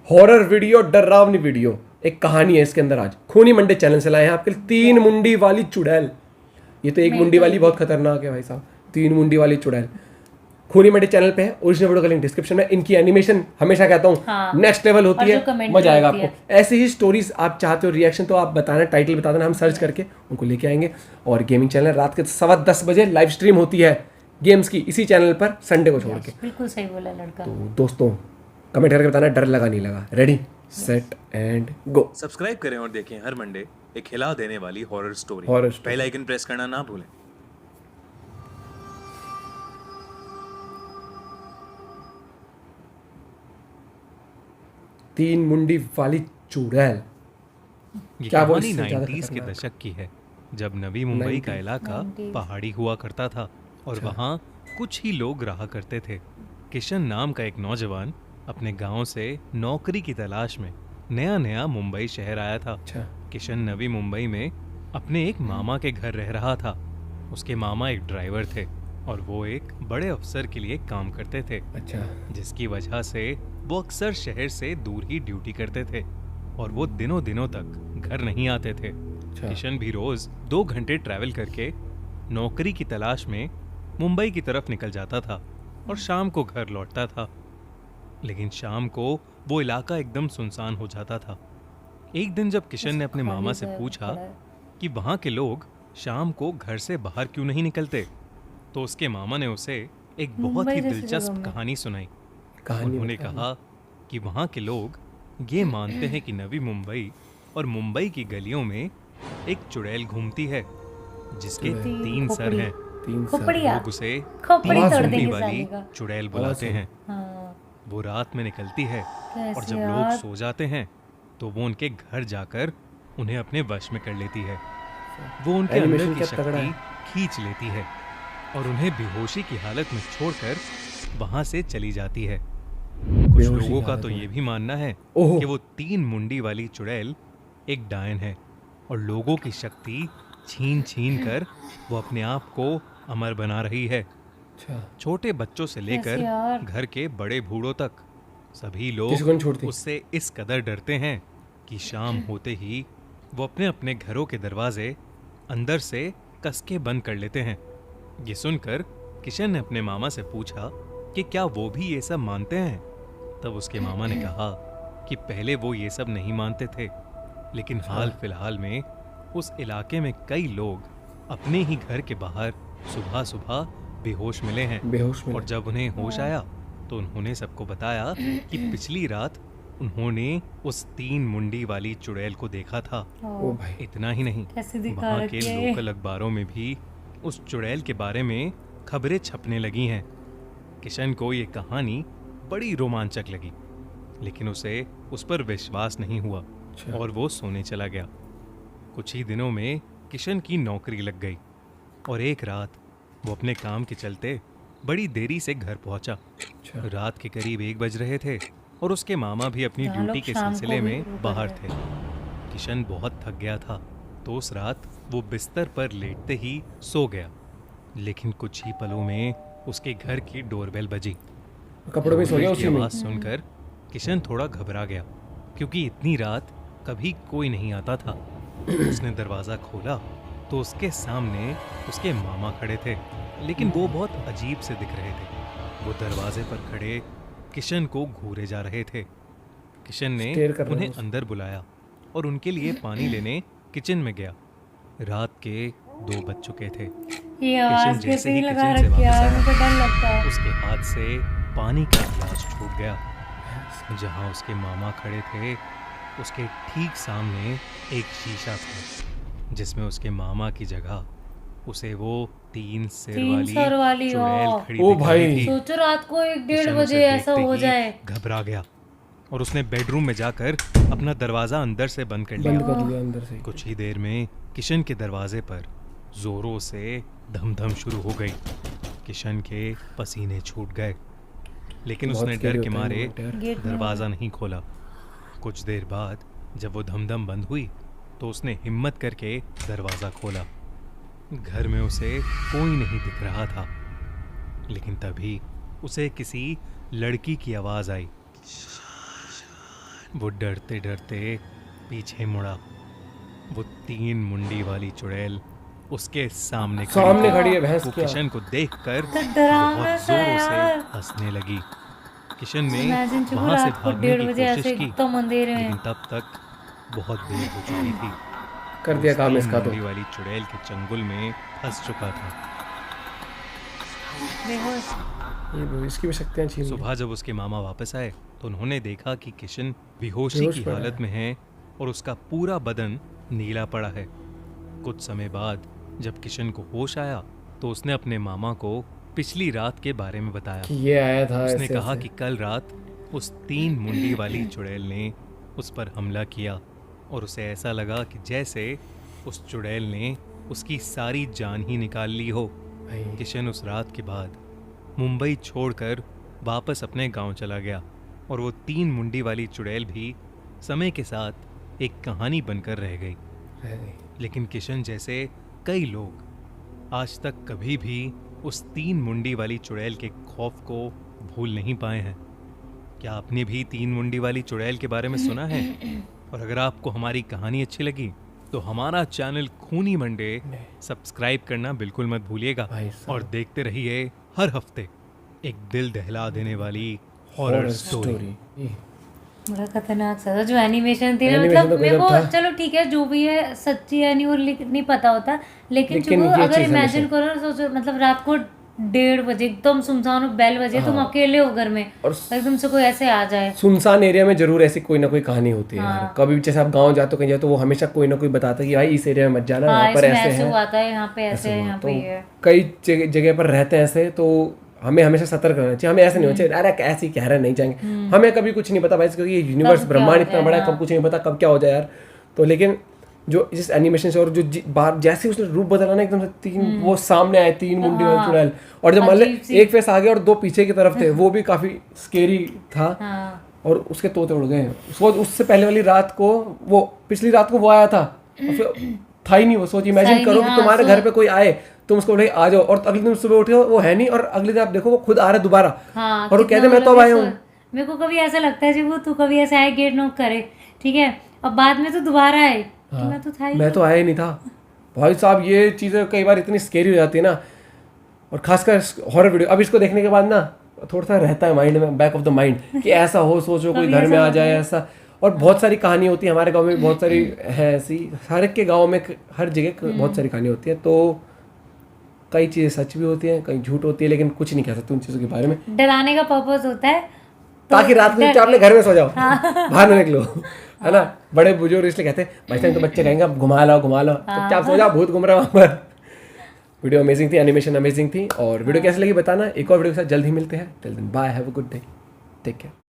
Horror video, डरावनी video, एक कहानी है इसके अंदर। आज खूनी मंडे चैनल से लाए हैं आपके लिए 3 मुंडी वाली चुड़ैल। ये तो एक मुंडी वाली बहुत खतरनाक है भाई साहब, 3 मुंडी वाली चुड़ैल खूनी मंडे चैनल पे है। ओरिजिनल वीडियो का लिंक डिस्क्रिप्शन में। इनकी एनिमेशन हमेशा कहता हूँ नेक्स्ट लेवल होती है, मजा आएगा आपको। ऐसी ही स्टोरीज आप चाहते हो, रिएक्शन तो आप बताना, टाइटल बता देना, हम सर्च करके उनको लेके आएंगे। और गेमिंग चैनल रात के 10:15 बजे लाइव स्ट्रीम होती है गेम्स की, इसी चैनल पर, संडे को छोड़ के। बिल्कुल सही बोला लड़का। तो दोस्तों कमेंट करके बताना डर लगा नहीं लगा। Ready set and go. Subscribe करें और देखें हर मंडे एक हिला देने वाली horror story. Bell icon press करना ना भूलें। तीन मुंडी वाली चुड़ैल। ये क्या बोल कहानी इससे ज्यादा 90s के खतरनाक? दशक की है, जब नवी मुंबई का इलाका 90s पहाड़ी हुआ करता था और वहाँ कुछ ही लोग रहा करते थे। किशन नाम का एक नौजवान अपने गांव से नौकरी की तलाश में नया नया मुंबई शहर आया था। अच्छा, किशन नवी मुंबई में अपने एक मामा के घर रह रहा था। उसके मामा एक ड्राइवर थे और वो एक बड़े अफसर के लिए काम करते थे, अच्छा, जिसकी वजह से वो अक्सर शहर से दूर ही ड्यूटी करते थे और वो दिनों दिनों तक घर नहीं आते थे। अच्छा। किशन भी रोज 2 घंटे ट्रैवल करके नौकरी की तलाश में मुंबई की तरफ निकल जाता था और शाम को घर लौटता था। लेकिन शाम को वो इलाका एकदम सुनसान हो जाता था। एक दिन जब किशन ने अपने मामा से पूछा कि वहाँ के लोग शाम को घर से बाहर क्यों नहीं निकलते, तो उसके मामा ने उसे एक बहुत ही दिलचस्प कहानी सुनाई। उन्होंने कहा कि वहाँ के लोग ये मानते हैं कि नवी मुंबई और मुंबई की गलियों में एक चुड़ैल घूमती है जिसके 3 सर हैं। 3 लोग उसे खोपड़ी तीन तोड़ मुंडी देंगे वाली साले का। चुड़ैल बुलाते हैं। हाँ, वो रात में निकलती है और कैसे जब यार? लोग सो जाते हैं तो वो उनके घर जाकर उन्हें अपने वश में कर लेती है। वो उनके अंदर Animation की क्या तगड़ा शक्ति है। खींच लेती है और उन्हें बेहोशी की हालत में छोड़कर वहां से चली जाती है। कुछ बेहोशी लोगों की का हालत तो में। ये भी मानना है ओहो। कि वो 3 मुंडी वाली चुड़ैल एक डायन है और लोगों की शक्ति छीन छीन कर वो अपने आप को अमर बना रही है। अच्छा, छोटे बच्चों से लेकर यार? घर के बड़े बूढ़ों तक सभी किसी को नहीं लोग छोड़ती। उससे इस कदर डरते हैं कि शाम होते ही वो अपने अपने घरों के दरवाजे अंदर से कस के बंद कर लेते हैं। ये सुनकर किशन ने अपने मामा से पूछा कि क्या वो भी ये सब मानते हैं। तब उसके मामा ने कहा कि पहले वो ये सब नहीं मानते थे, लेकिन हाल फिलहाल में उस इलाके में कई लोग अपने ही घर के बाहर सुबह सुबह बेहोश मिले हैं। बेहोश में। और जब उन्हें होश आया तो उन्होंने सबको बताया कि पिछली रात उन्होंने उस 3 मुंडी वाली चुड़ैल को देखा था। ओ भाई, इतना ही नहीं, कैसे दिखा वहाँ के रखी है ये? लोकल अखबारों में भी उस चुड़ैल के बारे में खबरें छपने लगी हैं। किशन को ये कहानी बड़ी रोमांचक लगी, लेकिन उसे उस पर विश्वास नहीं हुआ अच्छा। और वो सोने चला गया। कुछ ही दिनों में किशन की नौकरी लग गई और एक रात वो अपने काम के चलते बड़ी देरी से घर पहुंचा। अच्छा, रात के करीब 1 बज रहे थे और उसके मामा भी अपनी यहाँ ड्यूटी लोग के शाम को सिलसिले भी में वो कर बाहर रहे थे। किशन बहुत थक गया था तो उस रात वो बिस्तर पर लेटते ही सो गया। लेकिन कुछ ही पलों में उसके घर की डोरबेल बजी। कपड़ों में सो गया डोरबेल की उसी में। आवाज सुनकर किशन थोड़ा घबरा गया, क्योंकि इतनी रात कभी कोई नहीं आता था। उसने दरवाजा खोला तो उसके सामने उसके मामा खड़े थे, लेकिन वो बहुत अजीब से दिख रहे थे। वो दरवाजे पर खड़े किशन को घूरे जा रहे थे। किशन ने Stare कर रहे उन्हें हैं उसे। अंदर बुलाया और उनके लिए पानी लेने किचन में गया। रात के 2 बज चुके थे। ये आवाज किशन जैसे कैसे ही ही लगा किचन से रखी है यार, वापस मुझे डर लगता आया, है। उसके हाथ से पानी का गिलास छूट गया। जहां उसके मामा खड़े थे उसके ठीक सामने एक शीशा था, जिसमें उसके मामा की जगह उसे वो 3 सिर 3 सर वाली चुड़ैल हो। खड़ी ओ दिख भाई। रही थी। सोचो रात को 1-1:30 किशन बजे उसे ऐसा देखते हो ही जाए। घबरा गया और उसने बेडरूम में जाकर अपना दरवाजा अंदर से बंद कर लिया। बंद कर लिया अंदर से। कुछ ही देर में किशन के दरवाजे पर जोरों से धम-धम शुरू हो गई। किशन के पसीने छूट गए, लेकिन बहुत उसने scary डर के होता है मारे moment यार। गेट में दरवाजा नहीं खोला। कुछ देर बाद जब वो धम-धम बंद हुई तो उसने हिम्मत करके दरवाजा खोला। घर में उसे कोई नहीं दिख रहा था, लेकिन तभी उसे किसी लड़की की आवाज आई। वो डरते डरते पीछे मुड़ा। वो 3 मुंडी वाली चुड़ैल उसके सामने खड़ी है भैंस वो क्या। किशन को देखकर तो डरावना बहुत सा जोरों से यार। हंसने लगी। किशन ने इमेजिन चुप वहां से रात को भागने 1:30 की बजे कोशिश ऐसे की, एकदम अंधेरे लेकिन में। तब तक बहुत देर हो चुकी थी। कर दिया उस काम 3 इसका तो। मुंडी वाली चुड़ैल के चंगुल में फंस चुका था। बेहोश। ये इसकी भी शक्तियां छीन ली। सुबह जब उसके मामा वापस आए तो उन्होंने देखा कि किशन बेहोशी बेहोश की पड़ा हालत है। में है और उसका पूरा बदन नीला पड़ा है। कुछ समय बाद जब किशन को होश आया तो उसने अपने मामा को पिछली रात के बारे में बताया। कि ये आया था उसने ऐसे कहा ऐसे। कि कल रात उस 3 मुंडी वाली चुड़ैल ने उस पर हमला किया और उसे ऐसा लगा कि जैसे उस चुड़ैल ने उसकी सारी जान ही निकाल ली हो। भाई किशन उस रात के बाद मुंबई छोड़कर वापस अपने गांव चला गया और वो 3 मुंडी वाली चुड़ैल भी समय के साथ एक कहानी बनकर रह गई। लेकिन किशन जैसे कई लोग आज तक कभी भी उस 3 मुंडी वाली चुड़ैल के खौफ को भूल नहीं पाए हैं। क्या आपने भी 3 मुंडी वाली चुड़ैल के बारे में सुना है? और अगर आपको हमारी कहानी अच्छी लगी तो हमारा चैनल खूनी मंडे सब्सक्राइब करना बिल्कुल मत भूलिएगा भाई साहब। और देखते रहिए हर हफ्ते एक दिल दहला देने वाली हॉरर स्टोरी। बड़ा खतरनाक सा था जो एनिमेशन थी ना, Animation मतलब तो मेरे गजब को था। चलो ठीक है जो भी है सच्ची है नहीं और नहीं पता होता, लेकिन लेकिन चलो ये अगर चीज़ इमेजिन हमेशा- करो ना, सोचो मतलब रात को 1:30 बजे एकदम सुनसान हो, बेल बजे, तुम हाँ। अकेले हो घर में और और एकदम से कोई ऐसे आ जाए। सुनसान एरिया में जरूर ऐसी कोई ना कोई कहानी होती है यार। हाँ। कभी भी जैसे आप गांव जाते हो कहीं जाते हो, वो हमेशा कोई ना कोई बताता है कि भाई इस एरिया में मत जाना, हाँ यहाँ पर इसमें ऐसे ऐसे है, हुआ था, यहाँ पे ऐसे है, हुआ। यहाँ तो पे ये है। कई जगह पर रहते हैं ऐसे, तो हमें हमेशा सतर्क रहना चाहिए। हमें ऐसे नहीं होना चाहिए अरे ऐसे ही कह रहे हैं, नहीं जाएंगे। हमें कभी कुछ नहीं पता भाई, क्योंकि ये यूनिवर्स कब क्या ब्रह्मांड हो इतना जाए, बड़ा है, हाँ। कब कुछ नहीं पता कब क्या हो जाए यार। तो लेकिन जो जिस एनिमेशन से और जो बार जैसे उसने रूप बदला ना एकदम से 3 वो सामने आए 3 मुंडी वाले हाँ। चुड़ैल, और जब मान ले अजीब सी। एक फेस आगे और 2 पीछे की तरफ थे, वो भी काफी स्केरी था। हाँ और उसके तोते उड़ गए। उससे पहले वाली रात को वो पिछली रात को वो आया था और फिर था ही नहीं वो। सोच इमेजिन सही करो नहीं, कि हाँ, तुम्हारे घर पे कोई आए, तुम उसको बोले आ जाओ, और अगले दिन सुबह उठे वो है नहीं, और अगले दिन आप देखो वो खुद आ रहा है दोबारा, हाँ। और वो कितना कहते मैं तो अब मतलब आया हूँ। मेरे को कभी ऐसा लगता है जब वो तू कभी ऐसा आए गेट नॉक करे, ठीक है, और बाद में तो दोबारा आए कि मैं तो था ही मैं तो आया ही नहीं था। भाई साहब ये चीज़ें कई बार इतनी स्केरी हो जाती है ना, और खासकर हॉरर वीडियो। अब इसको देखने के बाद ना थोड़ा सा रहता है माइंड में, बैक ऑफ द माइंड कि ऐसा हो, सोचो कोई कभी घर में ऐसा आ हो जाए जाए। ऐसा। और बहुत सारी कहानी होती है हमारे गांव में, बहुत सारी है ऐसी, हर एक के गांव में हर जगह बहुत सारी कहानी होती है। तो कई चीज़ें सच भी होती हैं, कई झूठ होती है, लेकिन कुछ नहीं कह सकते उन चीज़ों के बारे में, डराने का पर्पस होता है ताकि रात को अपने घर में सो जाओ, बाहर ना निकलो, है ना। बड़े बुजुर्ग इसलिए कहते हैं भाई साहब तो बच्चे कहेंगे अब घुमा लो चुपचाप सो जाओ, भूत घूम रहा है वहाँ पर। वीडियो अमेजिंग थी, एनिमेशन अमेजिंग थी, और वीडियो कैसी लगी बताना। एक और वीडियो के साथ जल्द ही मिलते हैं। Till then bye, have a good day, take care.